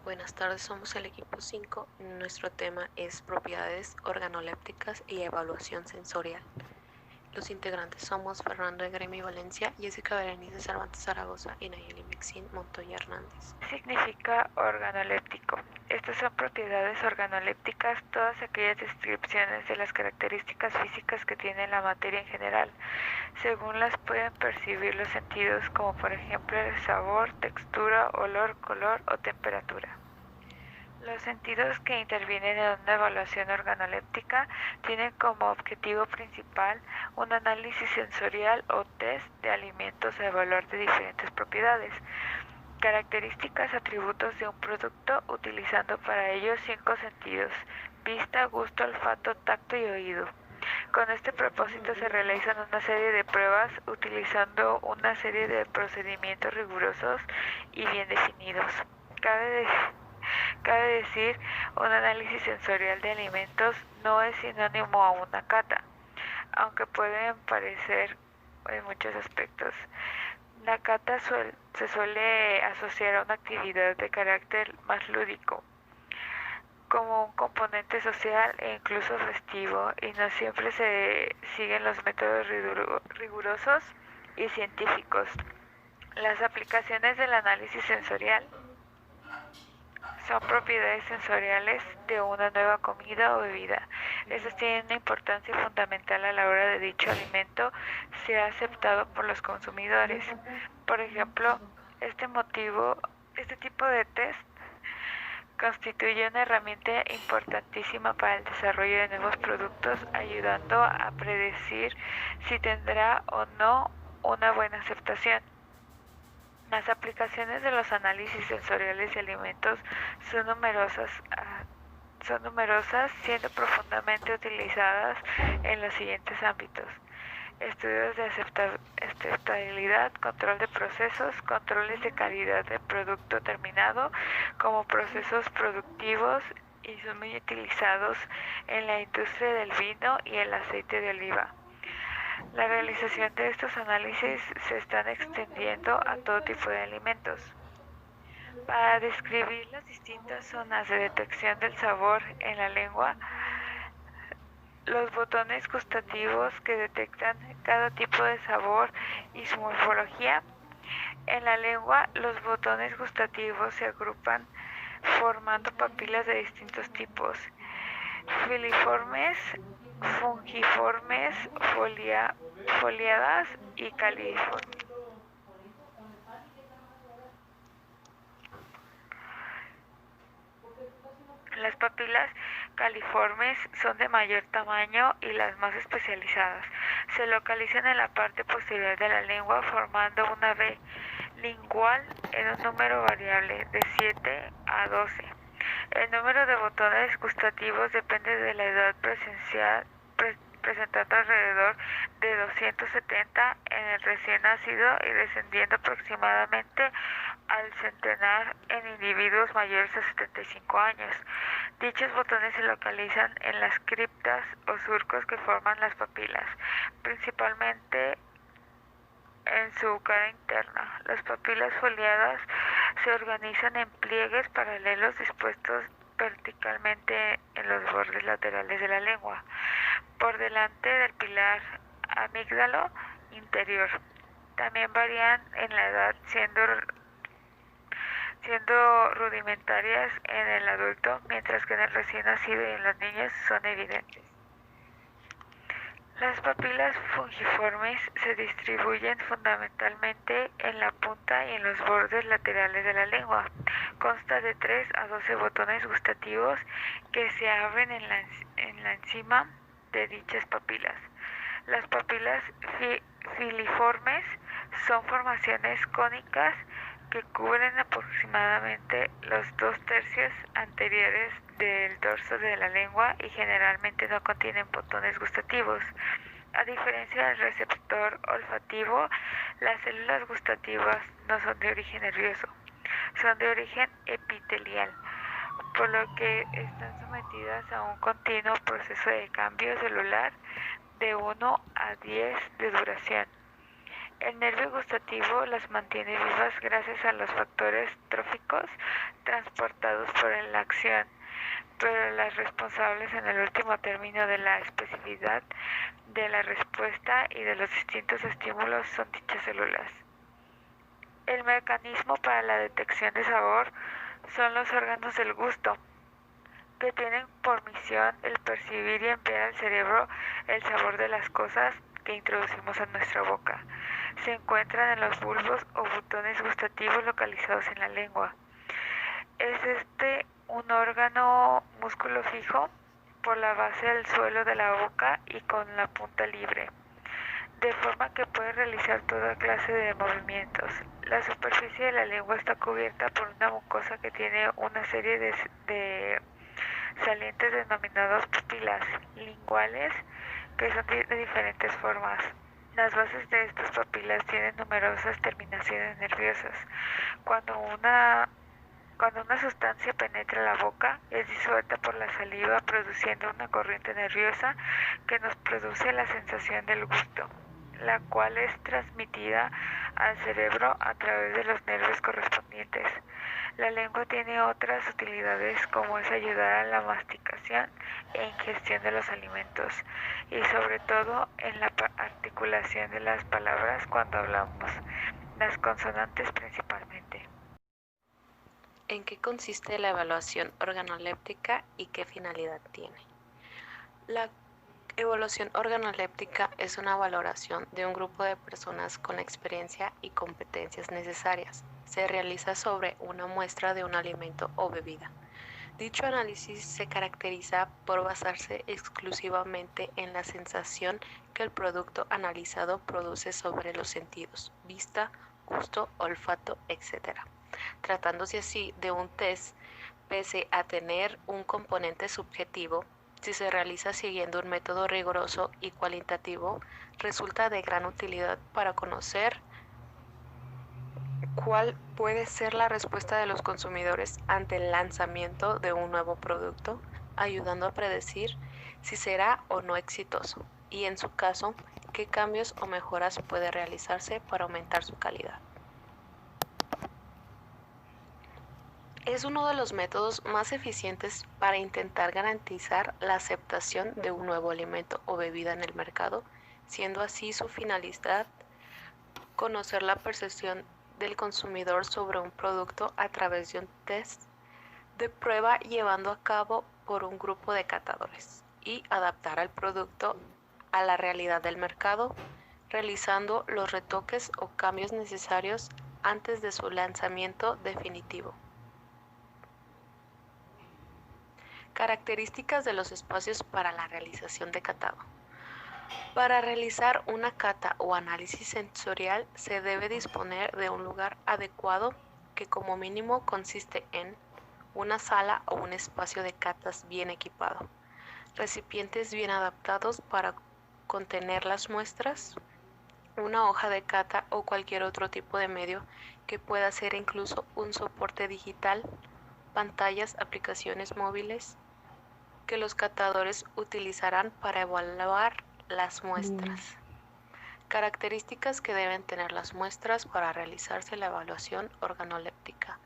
Buenas tardes, somos el equipo 5. Nuestro tema es propiedades organolépticas y evaluación sensorial. Los integrantes somos Fernando de Gremi Valencia, Jessica Berenice Cervantes Zaragoza y Nayeli Mixín Montoya Hernández. ¿Qué significa organoléptico? Estas son propiedades organolépticas, todas aquellas descripciones de las características físicas que tiene la materia en general, según las pueden percibir los sentidos, como por ejemplo el sabor, textura, olor, color o temperatura. Los sentidos que intervienen en una evaluación organoléptica tienen como objetivo principal un análisis sensorial o test de alimentos a evaluar de diferentes propiedades, características, atributos de un producto, utilizando para ello 5 sentidos: vista, gusto, olfato, tacto y oído. Con este propósito se realizan una serie de pruebas utilizando una serie de procedimientos rigurosos y bien definidos. Cabe decir, un análisis sensorial de alimentos no es sinónimo a una cata, aunque pueden parecer en muchos aspectos. La cata se suele asociar a una actividad de carácter más lúdico, como un componente social e incluso festivo, y no siempre se siguen los métodos rigurosos y científicos. Las aplicaciones del análisis sensorial son propiedades sensoriales de una nueva comida o bebida. Estas tienen una importancia fundamental a la hora de dicho alimento sea aceptado por los consumidores. Por ejemplo, este tipo de test constituye una herramienta importantísima para el desarrollo de nuevos productos, ayudando a predecir si tendrá o no una buena aceptación. Las aplicaciones de los análisis sensoriales de alimentos son numerosas, siendo profundamente utilizadas en los siguientes ámbitos: estudios de aceptabilidad, control de procesos, controles de calidad del producto terminado como procesos productivos, y son muy utilizados en la industria del vino y el aceite de oliva. La realización de estos análisis se están extendiendo a todo tipo de alimentos. Para describir las distintas zonas de detección del sabor en la lengua, los botones gustativos que detectan cada tipo de sabor y su morfología. En la lengua, los botones gustativos se agrupan formando papilas de distintos tipos: filiformes, fungiformes, foliadas y califormes. Las papilas califormes son de mayor tamaño y las más especializadas. Se localizan en la parte posterior de la lengua, formando una V lingual en un número variable de 7 a 12. El número de botones gustativos depende de la edad presentando alrededor de 270 en el recién nacido y descendiendo aproximadamente al centenar en individuos mayores a 75 años. Dichos botones se localizan en las criptas o surcos que forman las papilas, principalmente en su cara interna. Las papilas foliadas se organizan en pliegues paralelos dispuestos verticalmente en los bordes laterales de la lengua, por delante del pilar amígdalo inferior. También varían en la edad, siendo rudimentarias en el adulto, mientras que en el recién nacido y en los niños son evidentes. Las papilas fungiformes se distribuyen fundamentalmente en la punta y en los bordes laterales de la lengua. Consta de 3 a 12 botones gustativos que se abren en la encima de dichas papilas. Las papilas filiformes son formaciones cónicas que cubren aproximadamente los 2/3 anteriores del dorso de la lengua y generalmente no contienen botones gustativos. A diferencia del receptor olfativo, las células gustativas no son de origen nervioso, son de origen epitelial, por lo que están sometidas a un continuo proceso de cambio celular de 1 a 10 de duración. El nervio gustativo las mantiene vivas gracias a los factores tróficos transportados por la acción, pero las responsables en el último término de la especificidad de la respuesta y de los distintos estímulos son dichas células. El mecanismo para la detección de sabor son los órganos del gusto, que tienen por misión el percibir y enviar al cerebro el sabor de las cosas que introducimos en nuestra boca. Se encuentran en los bulbos o botones gustativos localizados en la lengua. Es un órgano músculo fijo por la base del suelo de la boca y con la punta libre, de forma que puede realizar toda clase de movimientos. La superficie de la lengua está cubierta por una mucosa que tiene una serie de salientes denominados pupilas linguales, que son de diferentes formas. Las bases de estas papilas tienen numerosas terminaciones nerviosas. Cuando una sustancia penetra la boca, es disuelta por la saliva produciendo una corriente nerviosa que nos produce la sensación del gusto, la cual es transmitida al cerebro a través de los nervios correspondientes. La lengua tiene otras utilidades como es ayudar a la masticación e ingestión de los alimentos y sobre todo en la articulación de las palabras cuando hablamos, las consonantes principalmente. ¿En qué consiste la evaluación organoléptica y qué finalidad tiene? La evaluación organoléptica es una valoración de un grupo de personas con experiencia y competencias necesarias. Se realiza sobre una muestra de un alimento o bebida. Dicho análisis se caracteriza por basarse exclusivamente en la sensación que el producto analizado produce sobre los sentidos, vista, gusto, olfato, etc. Tratándose así de un test, pese a tener un componente subjetivo, si se realiza siguiendo un método riguroso y cualitativo, resulta de gran utilidad para conocer cuál puede ser la respuesta de los consumidores ante el lanzamiento de un nuevo producto, ayudando a predecir si será o no exitoso y, en su caso, qué cambios o mejoras puede realizarse para aumentar su calidad. Es uno de los métodos más eficientes para intentar garantizar la aceptación de un nuevo alimento o bebida en el mercado, siendo así su finalidad conocer la percepción del consumidor sobre un producto a través de un test de prueba llevado a cabo por un grupo de catadores y adaptar al producto a la realidad del mercado, realizando los retoques o cambios necesarios antes de su lanzamiento definitivo. Características de los espacios para la realización de catado. Para realizar una cata o análisis sensorial se debe disponer de un lugar adecuado que como mínimo consiste en una sala o un espacio de catas bien equipado, recipientes bien adaptados para contener las muestras, una hoja de cata o cualquier otro tipo de medio que pueda ser incluso un soporte digital, pantallas, aplicaciones móviles que los catadores utilizarán para evaluar las muestras. Características que deben tener las muestras para realizarse la evaluación organoléptica.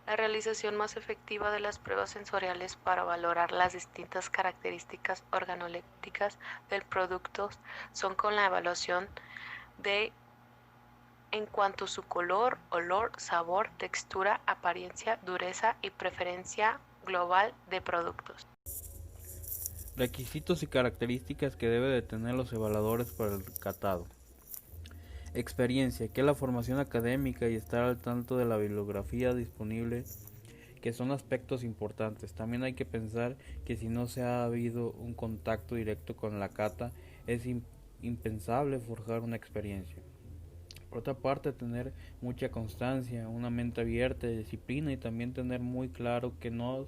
La realización más efectiva de las pruebas sensoriales para valorar las distintas características organolépticas del producto son con la evaluación en cuanto a su color, olor, sabor, textura, apariencia, dureza y preferencia global de productos. Requisitos y características que debe de tener los evaluadores para el catado. Experiencia, que es la formación académica y estar al tanto de la bibliografía disponible, que son aspectos importantes. También hay que pensar que si no se ha habido un contacto directo con la cata, es impensable forjar una experiencia. Por otra parte, tener mucha constancia, una mente abierta, disciplina y también tener muy claro que no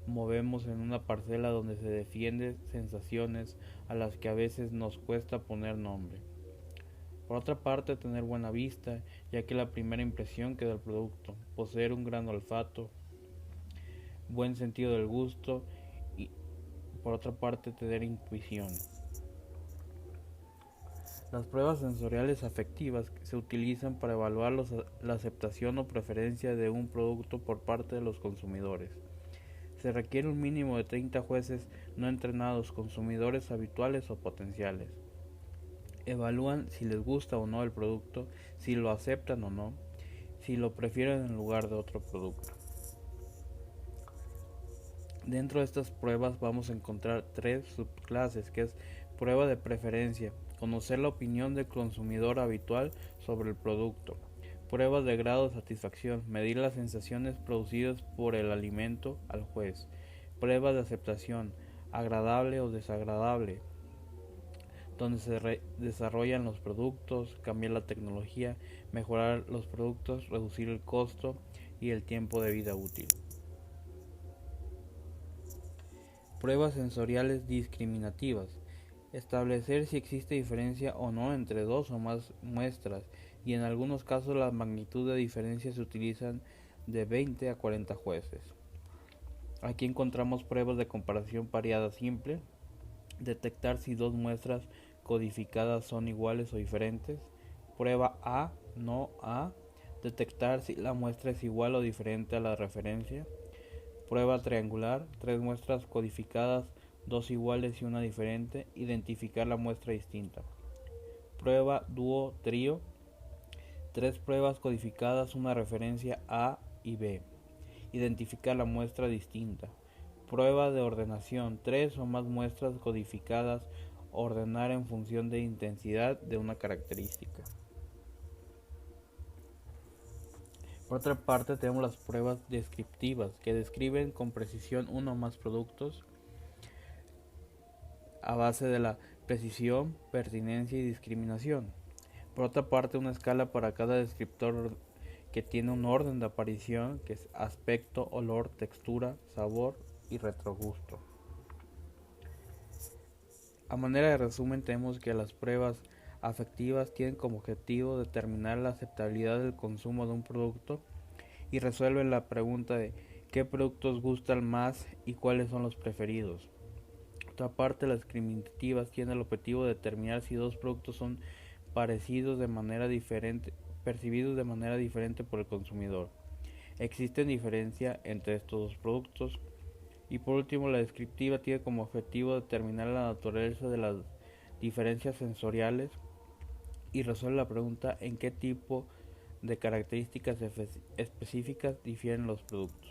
movemos en una parcela donde se defienden sensaciones a las que a veces nos cuesta poner nombre. Por otra parte, tener buena vista, ya que la primera impresión queda del producto, poseer un gran olfato, buen sentido del gusto y por otra parte tener intuición. Las pruebas sensoriales afectivas se utilizan para evaluar la aceptación o preferencia de un producto por parte de los consumidores. Se requiere un mínimo de 30 jueces no entrenados, consumidores habituales o potenciales. Evalúan si les gusta o no el producto, si lo aceptan o no, si lo prefieren en lugar de otro producto. Dentro de estas pruebas vamos a encontrar 3 subclases, que es prueba de preferencia, conocer la opinión del consumidor habitual sobre el producto. Pruebas de grado de satisfacción, medir las sensaciones producidas por el alimento al juez. Pruebas de aceptación, agradable o desagradable, donde se desarrollan los productos, cambiar la tecnología, mejorar los productos, reducir el costo y el tiempo de vida útil. Pruebas sensoriales discriminativas. Establecer si existe diferencia o no entre dos o más muestras, y en algunos casos la magnitud de diferencia se utilizan de 20 a 40 jueces. Aquí encontramos pruebas de comparación pareada simple, detectar si dos muestras codificadas son iguales o diferentes. Prueba A, no A, detectar si la muestra es igual o diferente a la referencia. Prueba triangular, 3 muestras codificadas, 2 iguales y una diferente, identificar la muestra distinta. Prueba dúo trío, 3 pruebas codificadas, una referencia A y B, identificar la muestra distinta. Prueba de ordenación, 3 o más muestras codificadas, ordenar en función de intensidad de una característica. Por otra parte, tenemos las pruebas descriptivas, que describen con precisión uno o más productos a base de la precisión, pertinencia y discriminación. Por otra parte, una escala para cada descriptor que tiene un orden de aparición, que es aspecto, olor, textura, sabor y retrogusto. A manera de resumen, tenemos que las pruebas afectivas tienen como objetivo determinar la aceptabilidad del consumo de un producto y resuelven la pregunta de qué productos gustan más y cuáles son los preferidos. Por otra parte, las discriminativas tienen el objetivo de determinar si dos productos son percibidos de manera diferente por el consumidor. ¿Existe diferencia entre estos dos productos? Y por último, la descriptiva tiene como objetivo determinar la naturaleza de las diferencias sensoriales y resuelve la pregunta en qué tipo de características específicas difieren los productos.